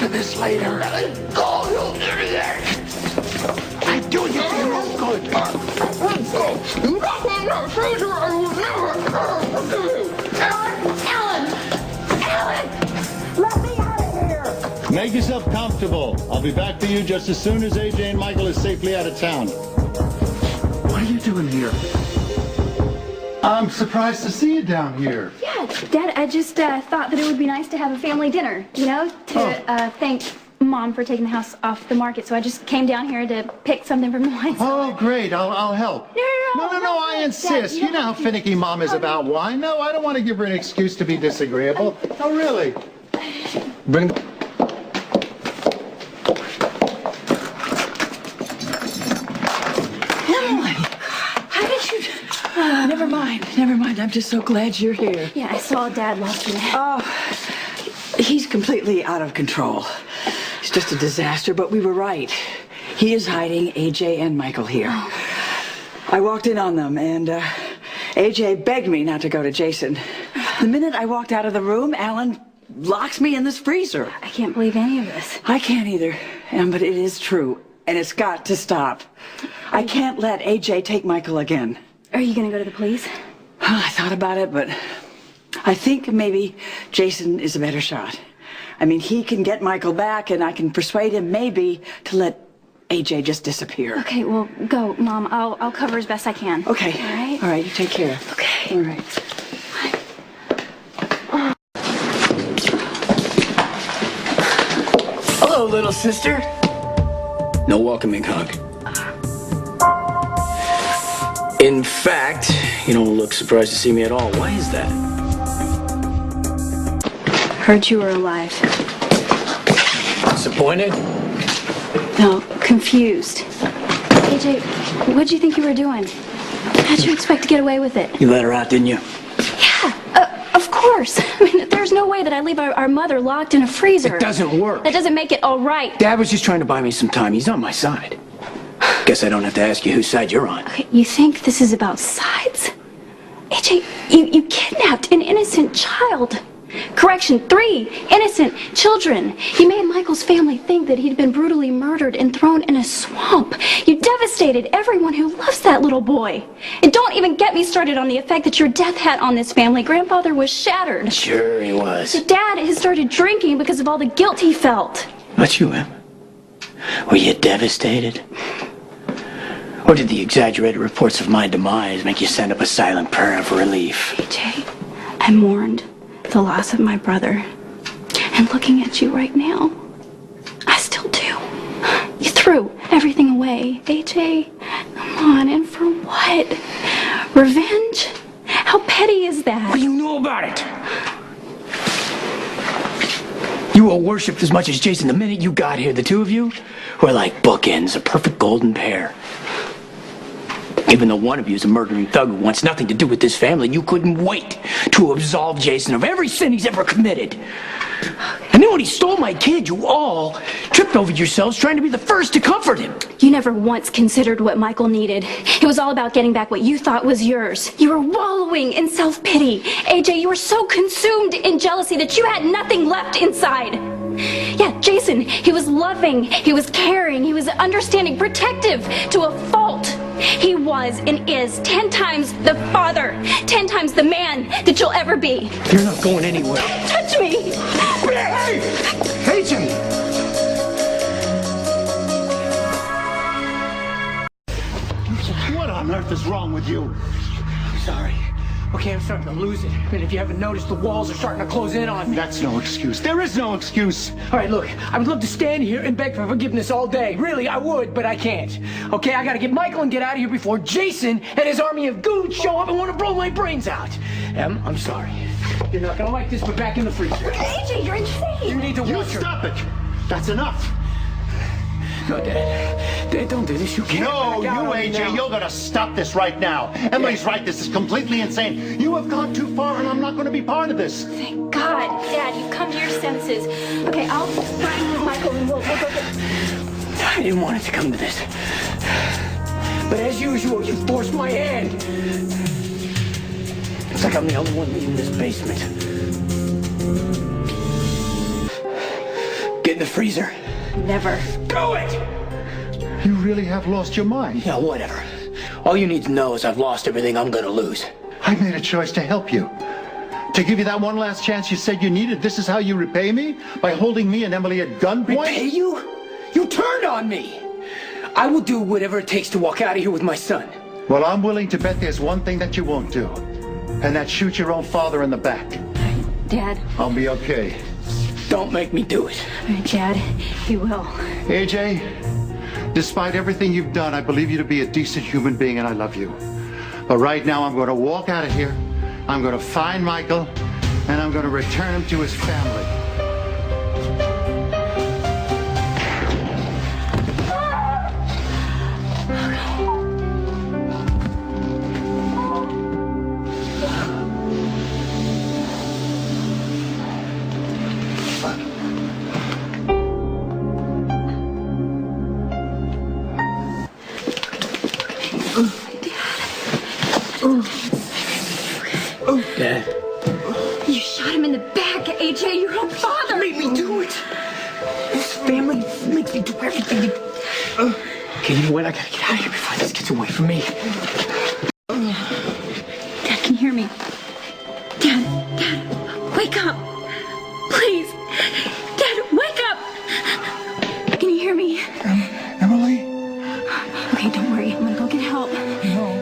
to this later. I do you for your own good. You got me in that freezer, I will never forgive you. Alan! Let me out of here! Make yourself comfortable. I'll be back for you just as soon as AJ and Michael is safely out of town. What are you doing here? I'm surprised to see you down here. Yeah, Dad, I just thought that it would be nice to have a family dinner, you know, to thank Mom for taking the house off the market. So I just came down here to pick something from the wine cellar. Oh, great. I'll help. No, I insist. Dad, You know how finicky Mom is about wine. No, I don't want to give her an excuse to be disagreeable. Oh, really? Bring the... Never mind. I'm just so glad you're here. Yeah, I saw Dad lost in it. Oh, he's completely out of control. It's just a disaster, but we were right. He is hiding AJ and Michael here. Oh. I walked in on them, and AJ begged me not to go to Jason. The minute I walked out of the room, Alan locks me in this freezer. I can't believe any of this. I can't either, but it is true, and it's got to stop. I can't let AJ take Michael again. Are you going to go to the police? I thought about it, but I think maybe Jason is a better shot. I mean, he can get Michael back, and I can persuade him maybe to let AJ just disappear. Okay, well, go, Mom. I'll cover as best I can. Okay. All right, you take care. Okay. All right. Hello, little sister. No welcoming hug. In fact, you don't look surprised to see me at all. Why is that? Heard you were alive. Disappointed? No, confused. AJ, what'd you think you were doing? How'd you expect to get away with it? You let her out, didn't you? Yeah, of course. I mean, there's no way that I leave our mother locked in a freezer. It doesn't work. That doesn't make it all right. Dad was just trying to buy me some time. He's on my side. Guess I don't have to ask you whose side you're on. Okay, you think this is about sides? AJ, you kidnapped an innocent child. Correction, 3 innocent children. You made Michael's family think that he'd been brutally murdered and thrown in a swamp. You devastated everyone who loves that little boy. And don't even get me started on the effect that your death had on this family. Grandfather was shattered. Sure he was. Dad has started drinking because of all the guilt he felt. Not you, Em. Were you devastated? Or did the exaggerated reports of my demise make you send up a silent prayer of relief? AJ, I mourned the loss of my brother. And looking at you right now, I still do. You threw everything away. AJ, come on, and for what? Revenge? How petty is that? What do you know about it? You were worshipped as much as Jason the minute you got here. The two of you were like bookends, a perfect golden pair. Even though one of you is a murdering thug who wants nothing to do with this family, you couldn't wait to absolve Jason of every sin he's ever committed. And then when he stole my kid, you all tripped over yourselves trying to be the first to comfort him. You never once considered what Michael needed. It was all about getting back what you thought was yours. You were wallowing in self-pity. AJ, you were so consumed in jealousy that you had nothing left inside. Yeah, Jason, he was loving, he was caring, he was understanding, protective to a fault. He was and is 10 times the father, 10 times the man that you'll ever be. You're not going anywhere. Don't touch me! Hey! Agent! What on earth is wrong with you? Sorry. Okay, I'm starting to lose it. And if you haven't noticed, the walls are starting to close in on me. That's no excuse. There is no excuse. All right, look, I would love to stand here and beg for forgiveness all day. Really, I would, but I can't. Okay, I gotta get Michael and get out of here before Jason and his army of goons show up and want to blow my brains out. Em, I'm sorry. You're not gonna like this, but back in the freezer. AJ, you're insane! You need to You watch her. stop it. That's enough. No, Dad. Dad, don't do this. You can't. No, you, back out on me AJ, now. you're gonna stop this right now. Emily's right, this is completely insane. You have gone too far, and I'm not gonna be part of this. Thank God, Dad, you've come to your senses. Okay, I'll find Michael and we'll go get... I didn't want it to come to this. But as usual, you forced my hand. It's like I'm the only one leaving this basement. Get in the freezer. Never. Do it! You really have lost your mind. Yeah, whatever. All you need to know is I've lost everything I'm gonna lose. I made a choice to help you. To give you that one last chance you said you needed. This is how you repay me? By holding me and Emily at gunpoint? Repay you? You turned on me! I will do whatever it takes to walk out of here with my son. Well, I'm willing to bet there's one thing that you won't do. And that's shoot your own father in the back. Dad. I'll be okay. Don't make me do it. All right, Dad, he will. AJ, despite everything you've done, I believe you to be a decent human being and I love you. But right now, I'm going to walk out of here. I'm going to find Michael and I'm going to return him to his family. Dad. You shot him in the back, AJ, your own father. Made me do it. This family makes me do everything. Okay, you know what? I gotta get out of here before this gets away from me. Dad, can you hear me? Dad, wake up. Please. Dad, wake up. Can you hear me? Emily? Okay, don't worry. I'm gonna go get help. No.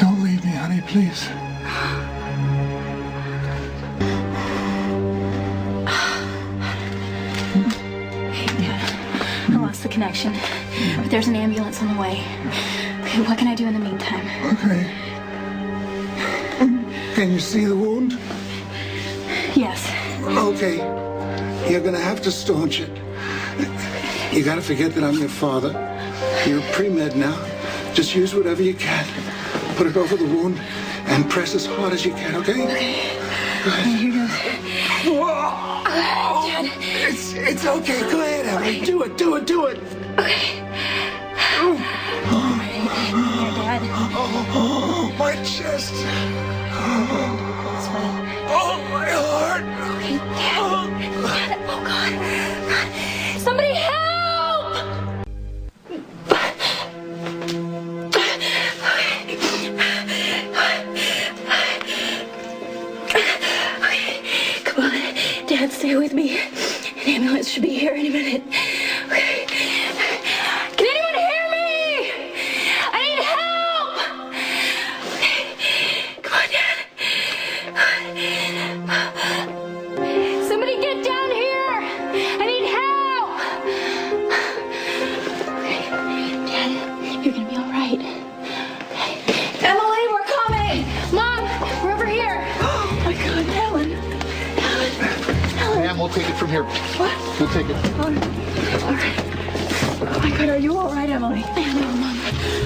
Don't leave me, honey, please. I lost the connection, but there's an ambulance on the way. Okay, what can I do in the meantime? Okay. Can you see the wound? Yes. Okay. You're gonna have to staunch it. You gotta forget that I'm your father. You're pre-med now. Just use whatever you can. Put it over the wound and press as hard as you can, okay? Okay. Good. Here goes. Whoa! Dad. It's okay. Go ahead, Emily. Do it. Okay. Here, Dad. Oh, my chest. This way. Oh, my heart. Okay, Dad. Oh, God. Somebody help! Okay, come on. Dad, stay with me. An ambulance should be here any minute. Okay. Can anyone hear me? I need help! Okay. Come on, Dad. Somebody get down here! I need help! Okay, Dad, you're gonna be all right. Okay. Emily, we're coming! Mom, we're over here! Oh my God, Helen! Ma'am, we'll take it from here. What? We'll take it. All right. Oh my God, are you all right, Emily? I know, Mom.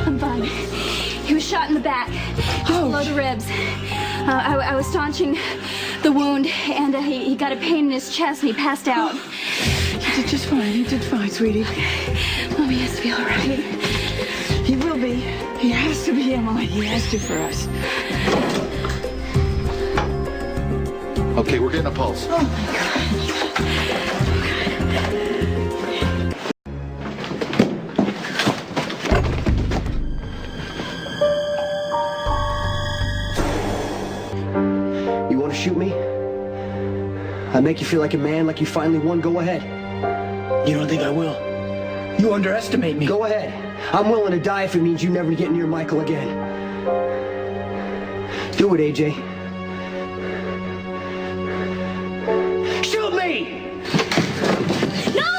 I'm fine. He was shot in the back, just below the ribs. I was staunching the wound, and he got a pain in his chest, and he passed out. You did just fine. You did fine, sweetie. Mommy has to be all right. He will be. He has to be, Emily. He has to for us. Okay, we're getting a pulse. Oh my God. You want to shoot me? I make you feel like a man, like you finally won. Go ahead. You don't think I will? You underestimate me. Go ahead. I'm willing to die if it means you never get near Michael again. Do it, AJ. Shoot me! No!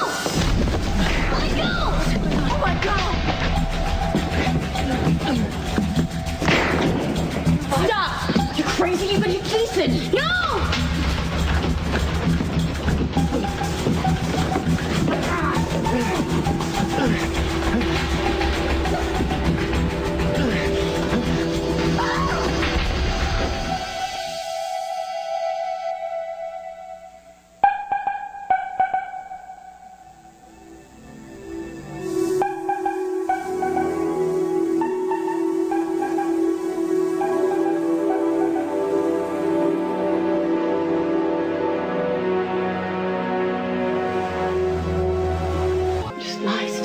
Let me go! Oh my God! Stop! You're crazy. You're gonna hit Jason. No!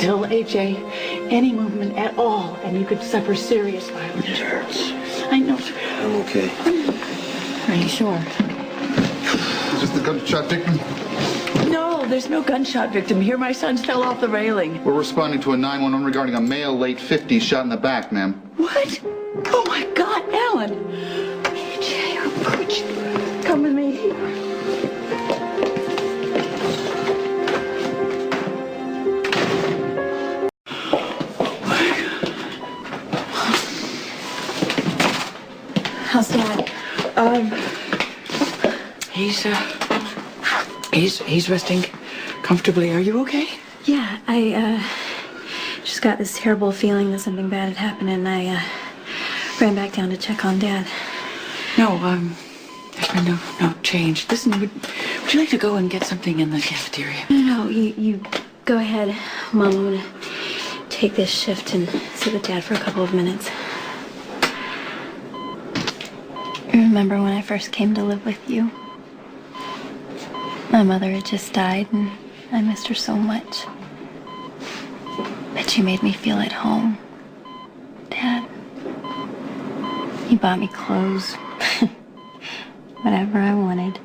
still, AJ. Any movement at all, and you could suffer serious violence. It hurts. I know. I'm okay. Are you sure? Is this the gunshot victim? No, there's no gunshot victim here. My son fell off the railing. We're responding to a 911 regarding a male, late 50s, shot in the back, ma'am. What? Oh my God, Alan! AJ, you're a pooch. Come with me. How's Dad? He's resting comfortably. Are you okay? Yeah, I just got this terrible feeling that something bad had happened, and I ran back down to check on Dad. No, there's been no change. Listen, would you like to go and get something in the cafeteria? No, you go ahead, Mom. I'm gonna take this shift and sit with Dad for a couple of minutes. Remember when I first came to live with you? My mother had just died, and I missed her so much. But she made me feel at home. Dad, he bought me clothes, whatever I wanted.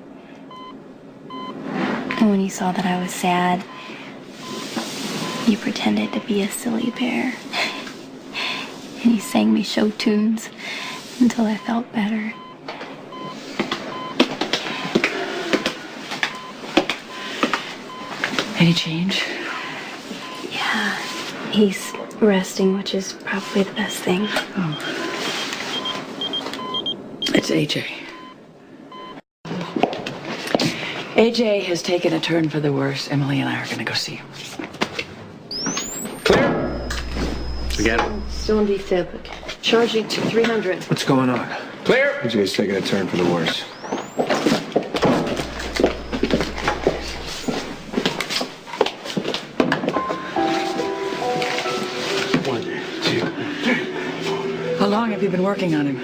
And when he saw that I was sad, he pretended to be a silly bear. And he sang me show tunes until I felt better. Any change? Yeah, he's resting, which is probably the best thing. Oh. It's AJ. AJ has taken a turn for the worse. Emily and I are going to go see him. Clear? Again. Still in defib. Charging to 300. What's going on? Clear? AJ's taking a turn for the worse. How long have you been working on him?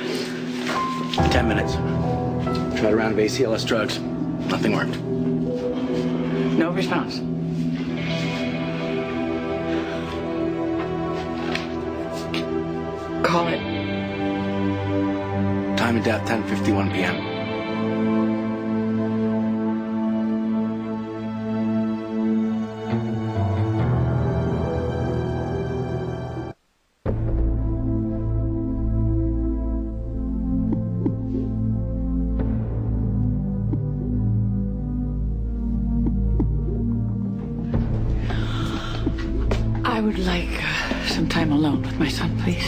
10 minutes. Tried a round of ACLS drugs. Nothing worked. No response. Call it. Time of death, 10:51 p.m. I would like some time alone with my son, please.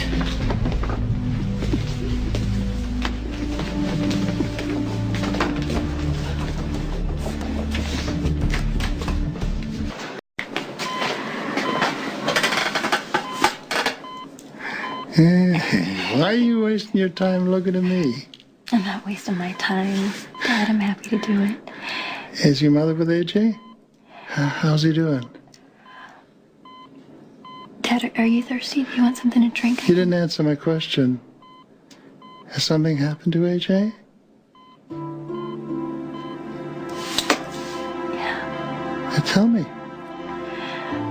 Why are you wasting your time looking at me? I'm not wasting my time. Dad, I'm happy to do it. Is your mother with AJ? How's he doing? Dad, are you thirsty? Do you want something to drink? You didn't answer my question. Has something happened to AJ? Yeah. Tell me.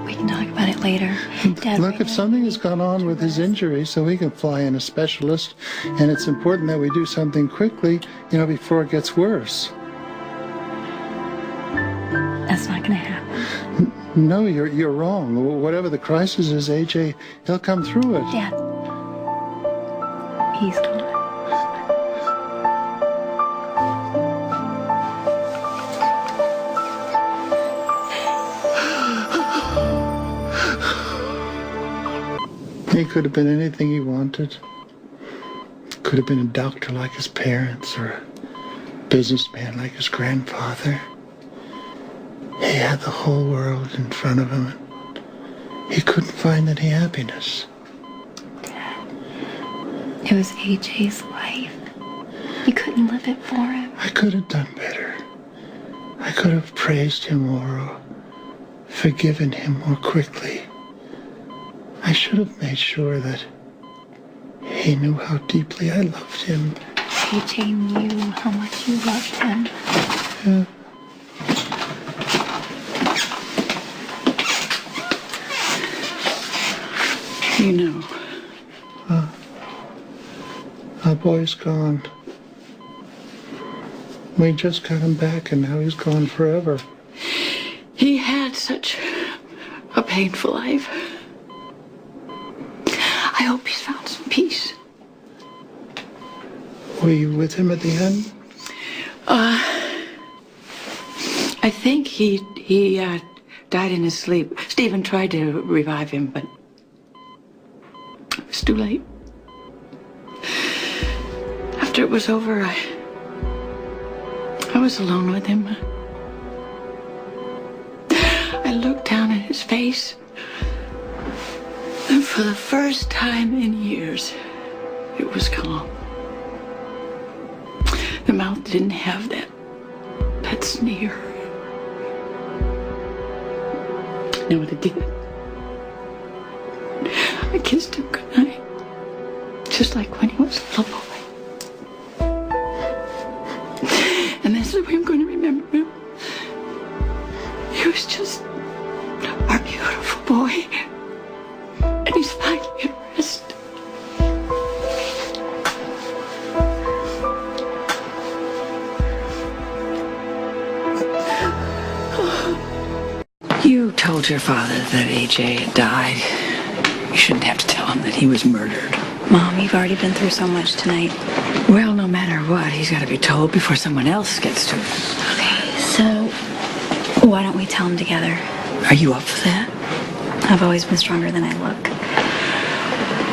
We can talk about it later. Dad, Look, right if now- something has gone on with his injury, so he can fly in a specialist, and it's important that we do something quickly, before it gets worse. That's not gonna happen. No, you're wrong. Whatever the crisis is, AJ, he'll come through it. Dad. He's gone. He could have been anything he wanted. Could have been a doctor like his parents or a businessman like his grandfather. He had the whole world in front of him. He couldn't find any happiness. Dad, it was AJ's life. You couldn't live it for him. I could have done better. I could have praised him more or forgiven him more quickly. I should have made sure that he knew how deeply I loved him. AJ knew how much you loved him. Yeah. You know. Our boy's gone. We just got him back and now he's gone forever. He had such a painful life. I hope he's found some peace. Were you with him at the end? I think he died in his sleep. Stephen tried to revive him, but it was too late. After it was over, I was alone with him. I looked down at his face, and for the first time in years, it was calm. The mouth didn't have that sneer. You know what I did? I kissed him goodnight, just like when he was a little boy. And that's the way I'm going to remember him. He was just our beautiful boy. And he's finally at rest. You told your father that AJ had died. You shouldn't have to tell him that he was murdered. Mom, you've already been through so much tonight. Well, no matter what, he's got to be told before someone else gets to it. Okay, so why don't we tell him together? Are you up for that? I've always been stronger than I look.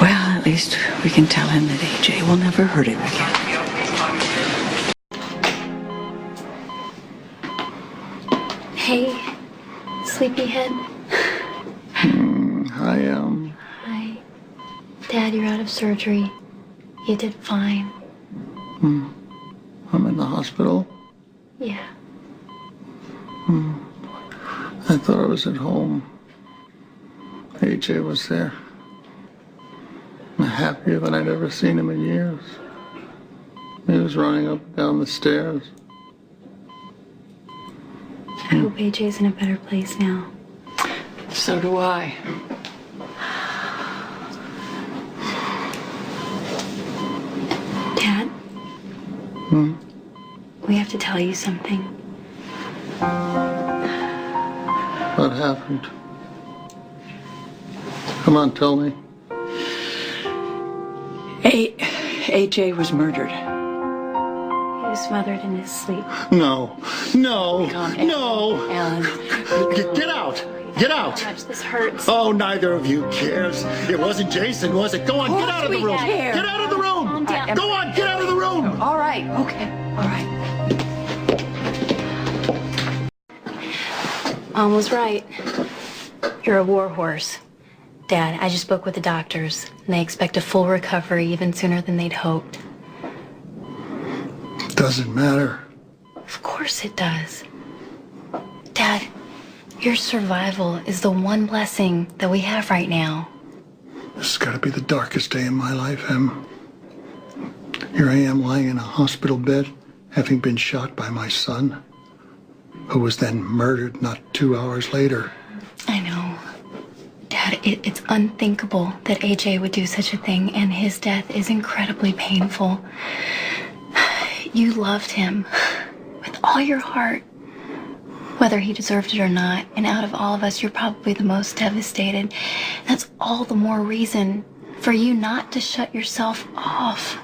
Well, at least we can tell him that AJ will never hurt him again. Hey, sleepyhead. I am. Hi. Dad, you're out of surgery. You did fine. I'm in the hospital. Yeah. I thought I was at home. AJ was there. I'm happier than I'd ever seen him in years. He was running up and down the stairs. I hope AJ's in a better place now. So do I. Dad? We have to tell you something. What happened? Come on, tell me. AJ was murdered. He was smothered in his sleep. No. No. Calm, No. Alan. Get out. Get out. How much this hurts. Oh, neither of you cares. It wasn't Jason, was it? Go on, get out of the room. care. Get out of the room. Calm down. Go on, get out of the room. All right. Okay. All right. Mom was right. You're a war horse. Dad, I just spoke with the doctors, and they expect a full recovery even sooner than they'd hoped. Doesn't matter. Of course it does. Dad, your survival is the one blessing that we have right now. This has got to be the darkest day in my life, Em. Here I am lying in a hospital bed, having been shot by my son, who was then murdered not 2 hours later. I know. Dad, it's unthinkable that AJ would do such a thing, and his death is incredibly painful. You loved him with all your heart, whether he deserved it or not, and out of all of us, you're probably the most devastated. That's all the more reason for you not to shut yourself off.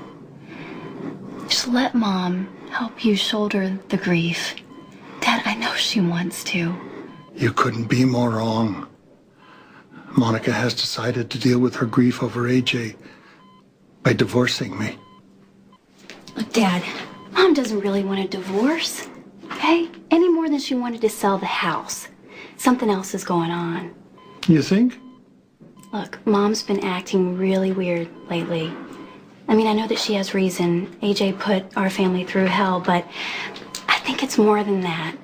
Just let Mom help you shoulder the grief. Dad, I know she wants to. You couldn't be more wrong. Monica has decided to deal with her grief over AJ by divorcing me. Look, Dad, Mom doesn't really want a divorce, okay? Any more than she wanted to sell the house. Something else is going on. You think? Look, Mom's been acting really weird lately. I mean, I know that she has reason. AJ put our family through hell, but I think it's more than that.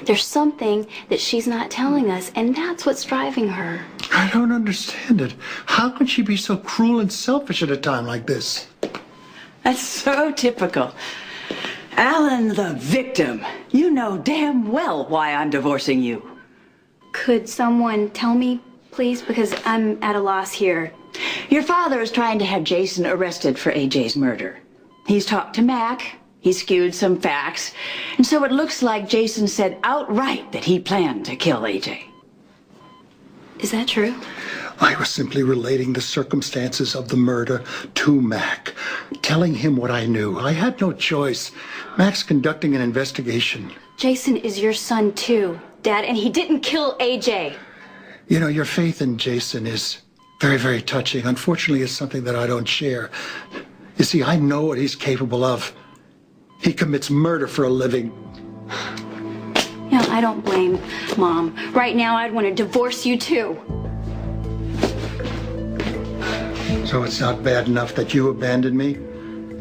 There's something that she's not telling us, and that's what's driving her. I don't understand it. How could she be so cruel and selfish at a time like this? That's so typical. Alan, the victim. You know damn well why I'm divorcing you. Could someone tell me, please? Because I'm at a loss here. Your father is trying to have Jason arrested for AJ's murder. He's talked to Mac, he skewed some facts, and so it looks like Jason said outright that he planned to kill AJ. Is that true? I was simply relating the circumstances of the murder to Mac, telling him what I knew. I had no choice. Mac's conducting an investigation. Jason is your son too, Dad, and he didn't kill AJ. You know, your faith in Jason is very, very touching. Unfortunately, it's something that I don't share. You see, I know what he's capable of. He commits murder for a living. You know, I don't blame Mom. Right now, I'd want to divorce you too. So it's not bad enough that you abandoned me?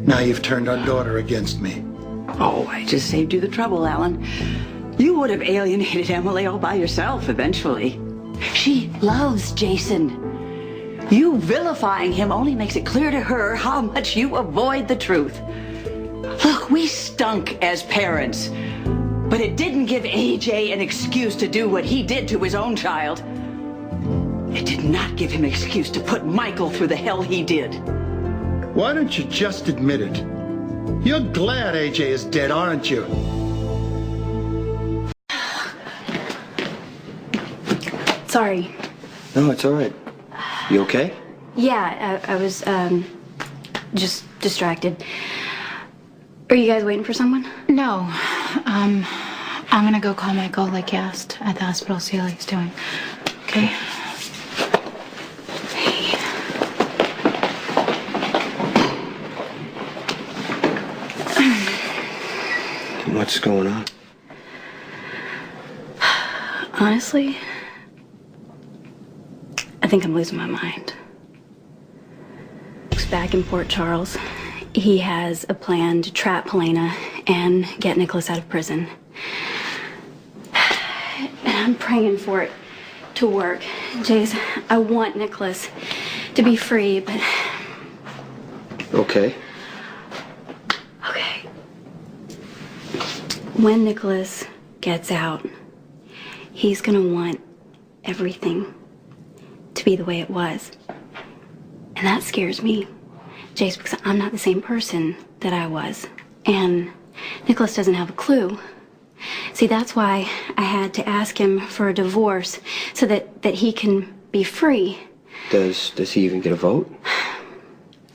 Now you've turned our daughter against me. Oh, I just saved you the trouble, Alan. You would have alienated Emily all by yourself eventually. She loves Jason. You vilifying him only makes it clear to her how much you avoid the truth. Look, we stunk as parents, but it didn't give AJ an excuse to do what he did to his own child. It did not give him an excuse to put Michael through the hell he did. Why don't you just admit it? You're glad AJ is dead, aren't you? Sorry. No, it's all right. You okay? Yeah, I was, just distracted. Are you guys waiting for someone? No. I'm gonna go call Michael like you asked at the hospital, see how he's doing. Okay? Hey. What's going on? Honestly, I think I'm losing my mind. Luke's back in Port Charles. He has a plan to trap Helena and get Nicholas out of prison. And I'm praying for it to work. Jace, I want Nicholas to be free, but... Okay. Okay. When Nicholas gets out, he's gonna want everything to be the way it was. And that scares me, Jace, because I'm not the same person that I was. And Nicholas doesn't have a clue. See, that's why I had to ask him for a divorce, so that he can be free. Does he even get a vote?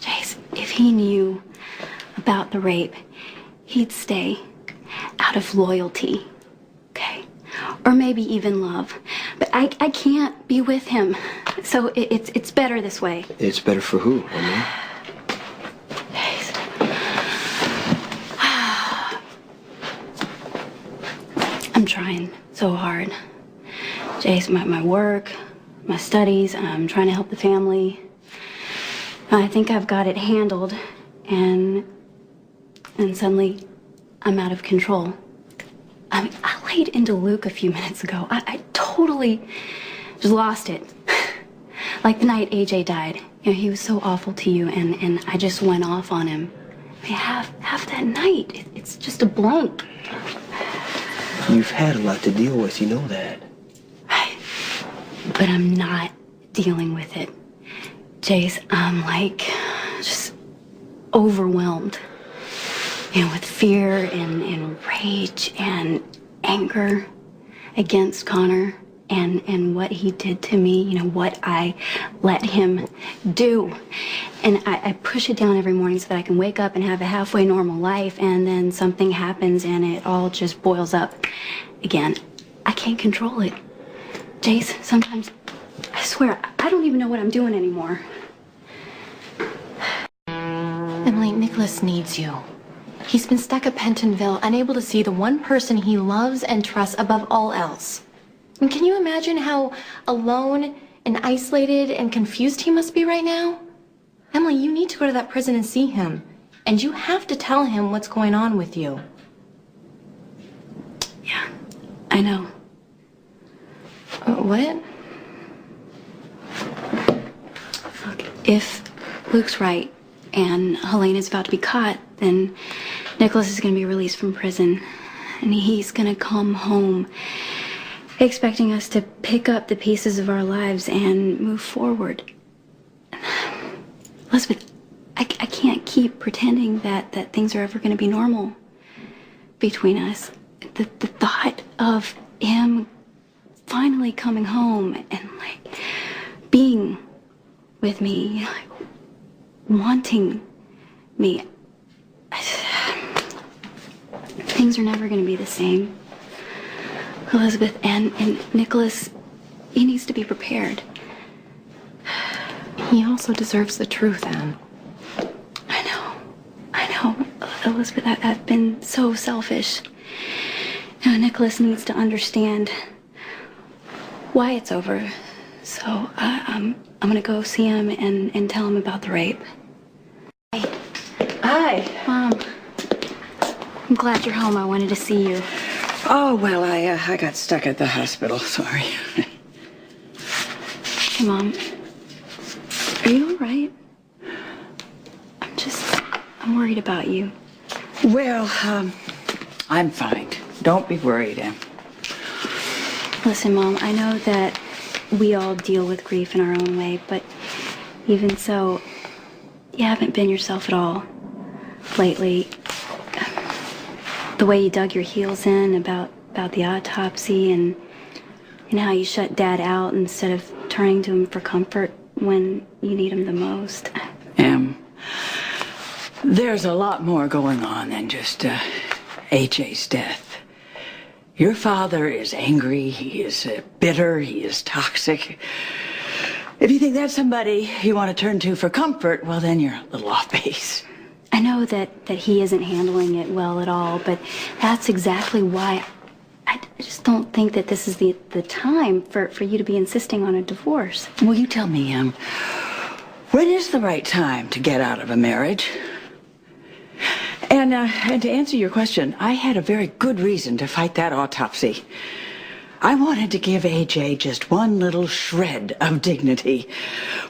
Jace, if he knew about the rape, he'd stay out of loyalty, okay? Or maybe even love. But I can't be with him, so it's better this way. It's better for who, Emily? I'm trying so hard. Jace, my work, my studies, I'm trying to help the family. I think I've got it handled, and suddenly I'm out of control. I mean, I laid into Luke a few minutes ago. I totally just lost it. Like the night AJ died. You know, he was so awful to you, and I just went off on him. I mean, half that night, it's just a blank. You've had a lot to deal with, you know that. But I'm not dealing with it. Jace, I'm like just overwhelmed. You know, with fear and rage and anger against Connor and what he did to me, you know, what I let him do. And I push it down every morning so that I can wake up and have a halfway normal life, and then something happens and it all just boils up again. I can't control it. Jace, sometimes, I swear, I don't even know what I'm doing anymore. Emily, Nicholas needs you. He's been stuck at Pentonville, unable to see the one person he loves and trusts above all else. And can you imagine how alone and isolated and confused he must be right now? Emily, you need to go to that prison and see him. And you have to tell him what's going on with you. Yeah, I know. What? Look, if Luke's right and Helena's about to be caught, then Nicholas is going to be released from prison. And he's going to come home expecting us to pick up the pieces of our lives and move forward. Elizabeth, I can't keep pretending that things are ever going to be normal between us. The thought of him finally coming home and, like, being with me, like, wanting me. Things are never going to be the same. Elizabeth, and Nicholas, he needs to be prepared. He also deserves the truth, Anne. I know. Elizabeth, I've been so selfish. Now, Nicholas needs to understand why it's over. So I'm gonna go see him and tell him about the rape. Hi. Mom, I'm glad you're home. I wanted to see you. Oh, well, I got stuck at the hospital. Sorry. Hey, Mom. Are you all right? I'm worried about you. Well, I'm fine. Don't be worried, Em. Listen, Mom, I know that we all deal with grief in our own way, but even so, you haven't been yourself at all lately. The way you dug your heels in about the autopsy and how you shut Dad out instead of turning to him for comfort when you need him the most. Em, there's a lot more going on than just AJ's death. Your father is angry, he is bitter, he is toxic. If you think that's somebody you want to turn to for comfort, well, then you're a little off base. I know that he isn't handling it well at all, but that's exactly why I just don't think that this is the time for you to be insisting on a divorce. Well, you tell me, Em, when is the right time to get out of a marriage? And to answer your question, I had a very good reason to fight that autopsy. I wanted to give AJ just one little shred of dignity.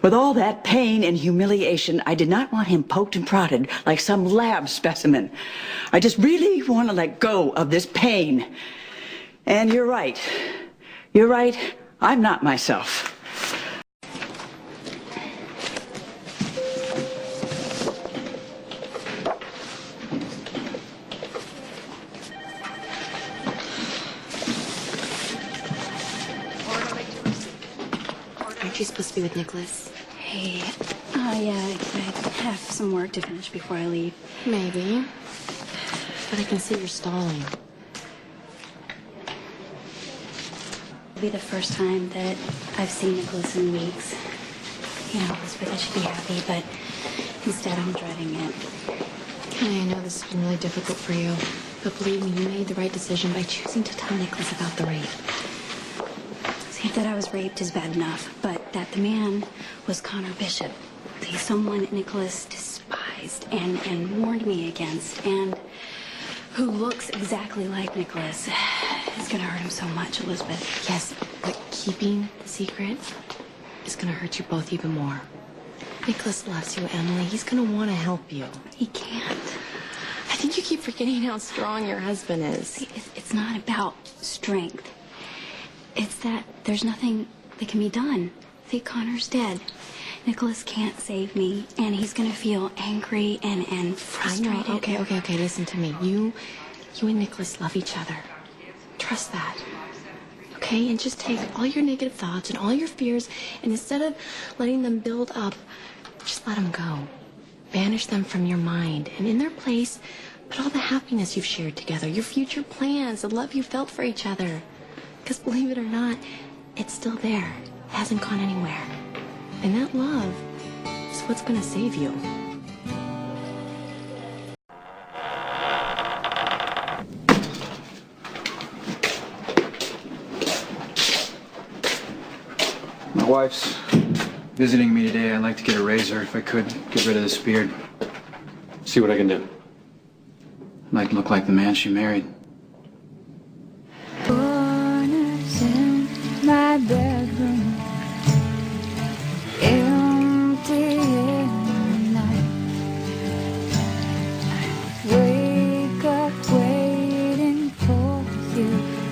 With all that pain and humiliation, I did not want him poked and prodded like some lab specimen. I just really want to let go of this pain. And you're right. You're right. I'm not myself. Aren't you supposed to be with Nicholas? Hey, yeah, I have some work to finish before I leave. Maybe. But I can see you're stalling. It'll be the first time that I've seen Nicholas in weeks. You know, Elizabeth, I should be happy, but instead I'm dreading it. I know this has been really difficult for you, but believe me, you made the right decision by choosing to tell Nicholas about the rape. See, that I was raped is bad enough, but that the man was Connor Bishop. He's someone Nicholas despised and warned me against, and who looks exactly like Nicholas. It's gonna hurt him so much, Elizabeth. Yes, but keeping the secret is gonna hurt you both even more. Nicholas loves you, Emily. He's gonna want to help you. He can't. I think you keep forgetting how strong your husband is. See, it's not about strength. It's that there's nothing that can be done. See, Connor's dead. Nicholas can't save me, and he's gonna feel angry and frustrated. Okay, listen to me. You and Nicholas love each other. Trust that. Okay? And just take all your negative thoughts and all your fears, and instead of letting them build up, just let them go. Banish them from your mind, and in their place, put all the happiness you've shared together, your future plans, the love you felt for each other. Because believe it or not, it's still there. It hasn't gone anywhere. And that love is what's gonna save you. My wife's visiting me today. I'd like to get a razor if I could. Get rid of this beard. See what I can do. I'd like to look like the man she married. Corners in my bedroom, empty in the night. Wake up waiting for you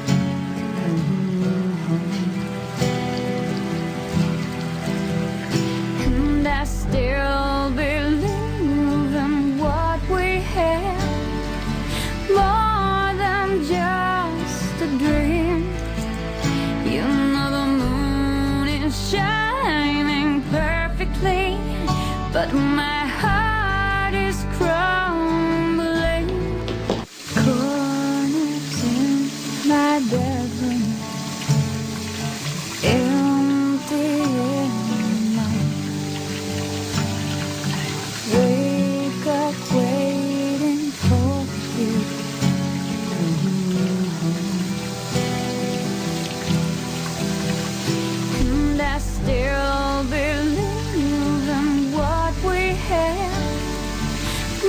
to come home, and I still be but my heart is crumbling. Corners in my bedroom, empty in the night. Wake up waiting for you. And I still believe in what we have,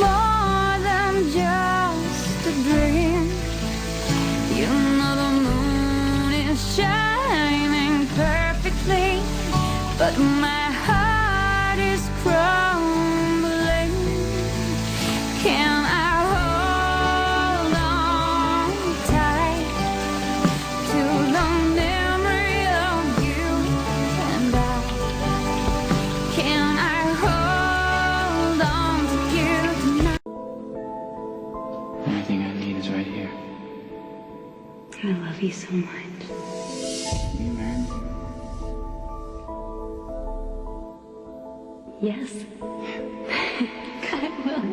more than just a dream. You know the moon is shining perfectly, but my heart is crumbling. Can I hold on tight to the memory of you and I? Can I hold on to you tonight? Everything I need is right here. I love you so much. Will you marry me? Yes. I will.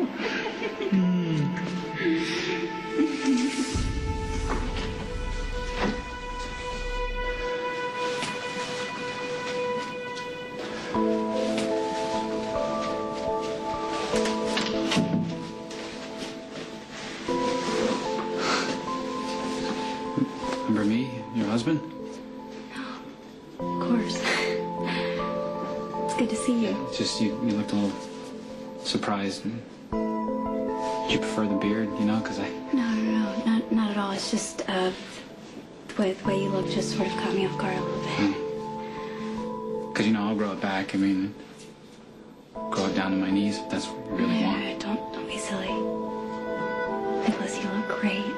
Remember me, your husband? Of course. It's good to see you. It's just you looked a little surprised. Did you prefer the beard, because I... No, not at all. It's just, the way you look just sort of caught me off guard a little bit. Because, I'll grow it back. Grow it down to my knees if that's what you really want. Don't be silly. Nicholas, you look great.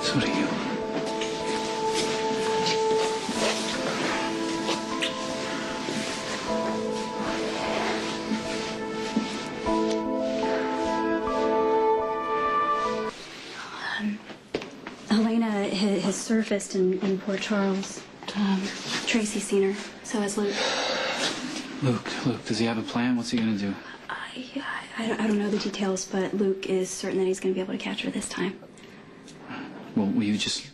So do you. Elena has surfaced in Port Charles. Tracy's seen her. So has Luke. Luke, does he have a plan? What's he gonna do? I don't know the details, but Luke is certain that he's going to be able to catch her this time. Well, will you just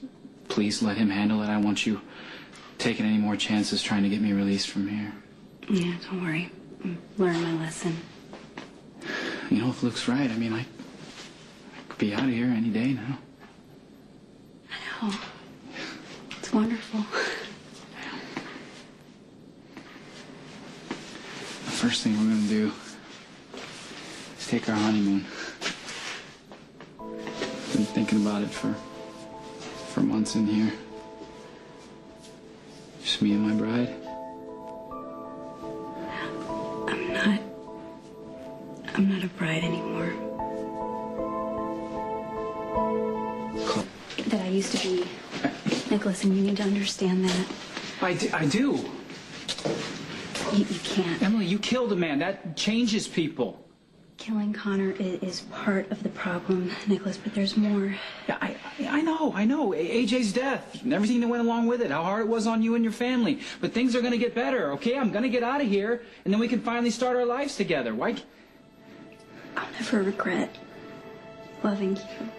please let him handle it? I want you taking any more chances trying to get me released from here. Yeah, don't worry. Learn my lesson. If Luke's right, I could be out of here any day now. I know. It's wonderful. The first thing we're gonna do is take our honeymoon. Been thinking about it for months in here. Just me and my bride. I'm not a bride anymore. That I used to be. Nicholas, and you need to understand that. I do. You can't. Emily, you killed a man. That changes people. Killing Connor is part of the problem, Nicholas, but there's more. Yeah, I know. AJ's death and everything that went along with it, how hard it was on you and your family. But things are going to get better, okay? I'm going to get out of here, and then we can finally start our lives together. Why? I'll never regret loving you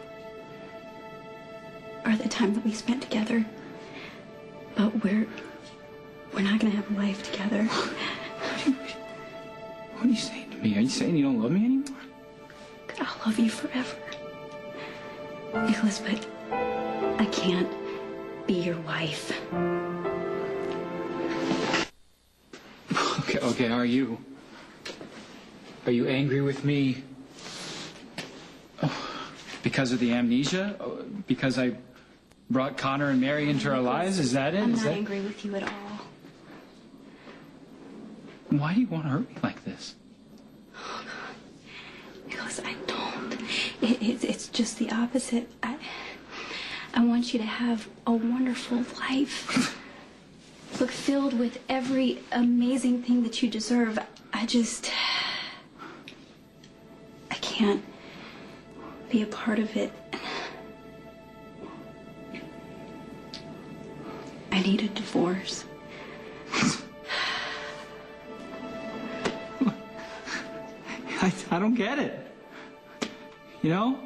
or the time that we spent together. But we're not going to have a life together. What are you saying to me? Are you saying you don't love me anymore? I'll love you forever. Nicholas, but I can't be your wife. Okay, are you? Are you angry with me? Because of the amnesia? Because I brought Connor and Mary into our lives? Is that it? I'm not angry with you at all. Why do you want to hurt me like this? Oh, God. Nicholas, I don't. It's just the opposite. I want you to have a wonderful life. Look, filled with every amazing thing that you deserve. I can't be a part of it. I need a divorce. I don't get it. You know?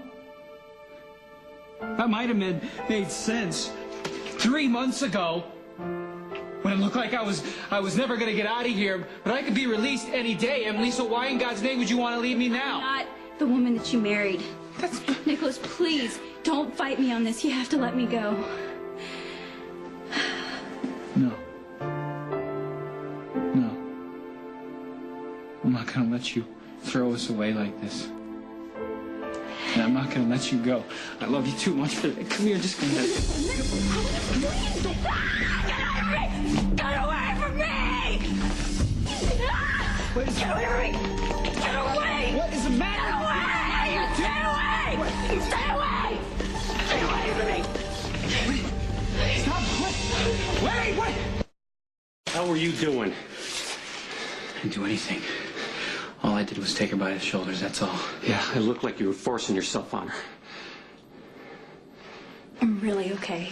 That might have made sense 3 months ago when it looked like I was never going to get out of here, but I could be released any day. Emily, so why in God's name would you want to leave me now? I'm not the woman that you married. Nicholas, please, don't fight me on this. You have to let me go. No. No. I'm not going to let you throw us away like this. And I'm not going to let you go. I love you too much for that. Come here, just come here. Get away from me! What is Get away from me! Get away! What is the matter? Get away! Stay away! Stay away! Stay away from me! Stop! Wait! What? How were you doing? I didn't do anything. All I did was take her by the shoulders, that's all. Yeah, it looked like you were forcing yourself on her. I'm really okay.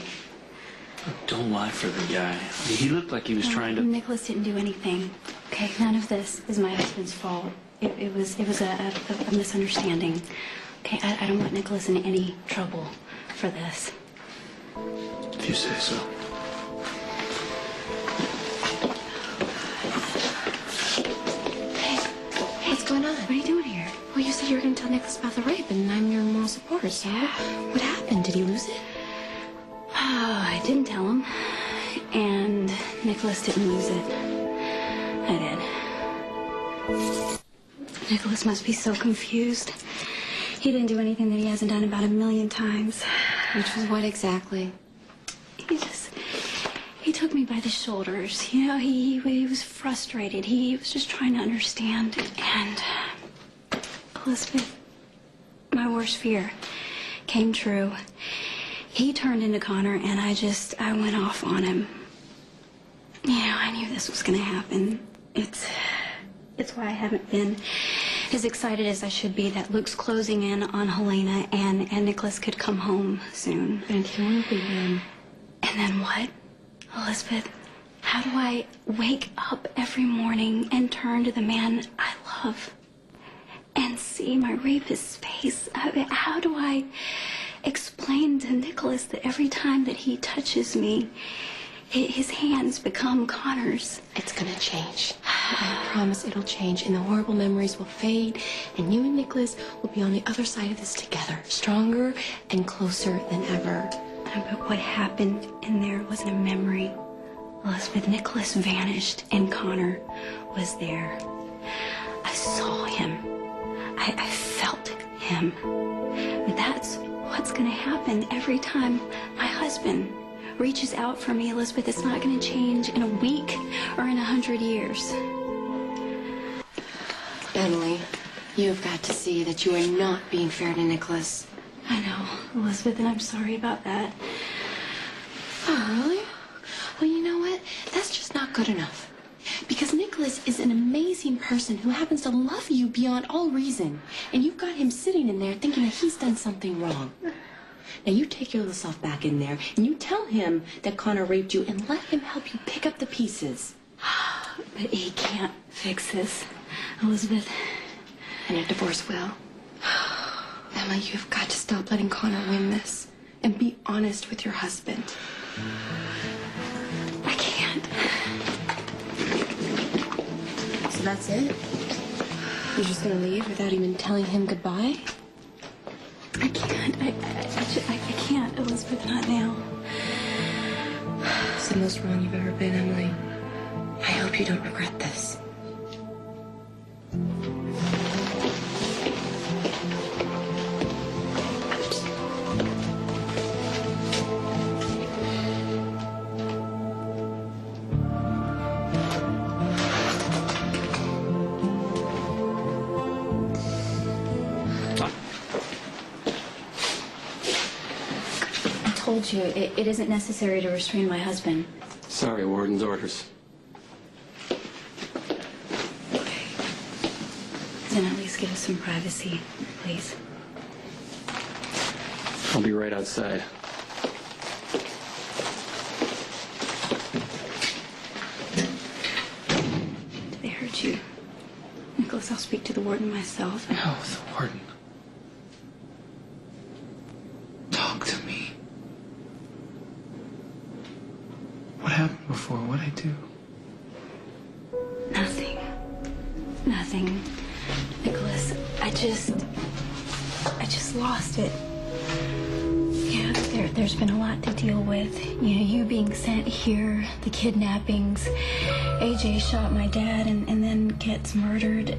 Don't lie for the guy. I mean, he looked like he was trying to... Nicholas didn't do anything. Okay, none of this is my husband's fault. It was a misunderstanding. Okay, I don't want Nicholas in any trouble for this. If you say so. What's going on? What are you doing here? Well, you said you were going to tell Nicholas about the rape, and I'm your moral supporter, so what happened? Did he lose it? I didn't tell him, and Nicholas didn't lose it. I did. Nicholas must be so confused. He didn't do anything that he hasn't done about 1,000,000 times. Which was what exactly? He took me by the shoulders. You know, he was frustrated. He was just trying to understand. And Elizabeth, my worst fear came true. He turned into Connor, and I went off on him. You know, I knew this was going to happen. It's why I haven't been as excited as I should be that Luke's closing in on Helena and Nicholas could come home soon. And he won't be then. And then what? Elizabeth, how do I wake up every morning and turn to the man I love and see my rapist's face? How do I explain to Nicholas that every time that he touches me, his hands become Connor's? It's gonna change. I promise it'll change, and the horrible memories will fade, and you and Nicholas will be on the other side of this together, stronger and closer than ever. But what happened in there wasn't a memory. Elizabeth, Nicholas vanished, and Connor was there. I saw him. I felt him. That's what's going to happen every time my husband reaches out for me, Elizabeth. It's not going to change in a week or in 100 years. Emily, you've got to see that you are not being fair to Nicholas. I know, Elizabeth, and I'm sorry about that. Oh, really? Well, you know what? That's just not good enough. Because Nicholas is an amazing person who happens to love you beyond all reason. And you've got him sitting in there thinking that he's done something wrong. Now, you take your little self back in there, and you tell him that Connor raped you, and let him help you pick up the pieces. But he can't fix this, Elizabeth. And a divorce will. Emma, you've got to stop letting Connor win this. And be honest with your husband. I can't. So that's it? You're just gonna leave without even telling him goodbye? I can't. I can't, Elizabeth, not now. It's the most wrong you've ever been, Emily. I hope you don't regret this. I told you, it isn't necessary to restrain my husband. Sorry, Warden's orders. Okay. Then at least give us some privacy, please. I'll be right outside. Did they hurt you? Nicholas, I'll speak to the warden myself. No, the warden. Talk to me. What happened before? What'd I do? Nothing. Nothing. Nicholas, I just lost it. Yeah, there's been a lot to deal with. You know, you being sent here, the kidnappings, AJ shot my dad and then gets murdered.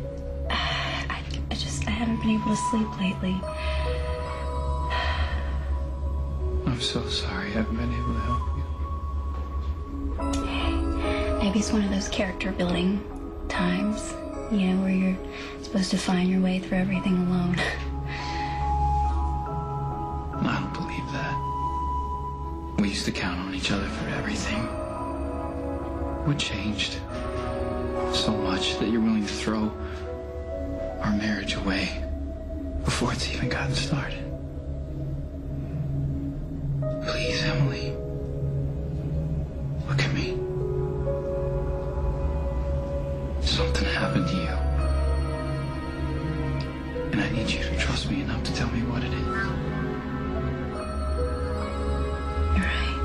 I haven't been able to sleep lately. I'm so sorry I haven't been able to help you. Maybe it's one of those character building times, you know, where you're supposed to find your way through everything alone. I don't believe that. We used to count on each other for everything. What changed? So much that you're willing to throw our marriage away before it's even gotten started. Please, Emily. Look at me. Something happened to you. And I need you to trust me enough to tell me what it is. You're right.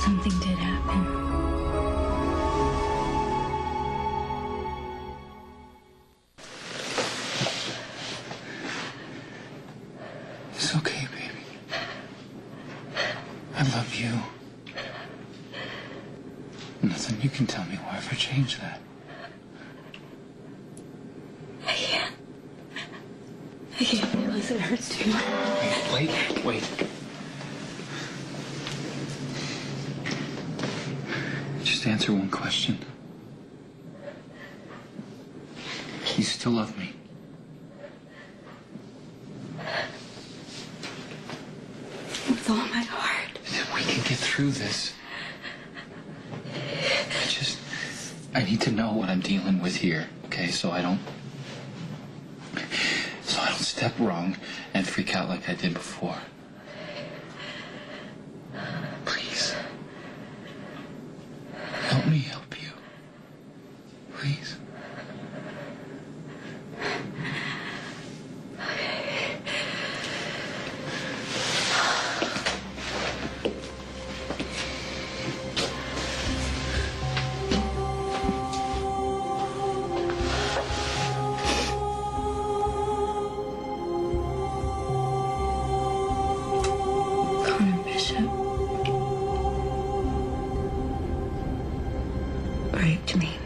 Something did happen. It's okay, baby. I love you. Nothing you can tell me will ever change that. I can't, Nicholas, it hurts too much. Wait. Just answer one question. You still love me? With all my heart. We can get through this. I need to know what I'm dealing with here, okay? So I don't step wrong and freak out like I did before. Please. Help me help you. Please. Bishop raped me.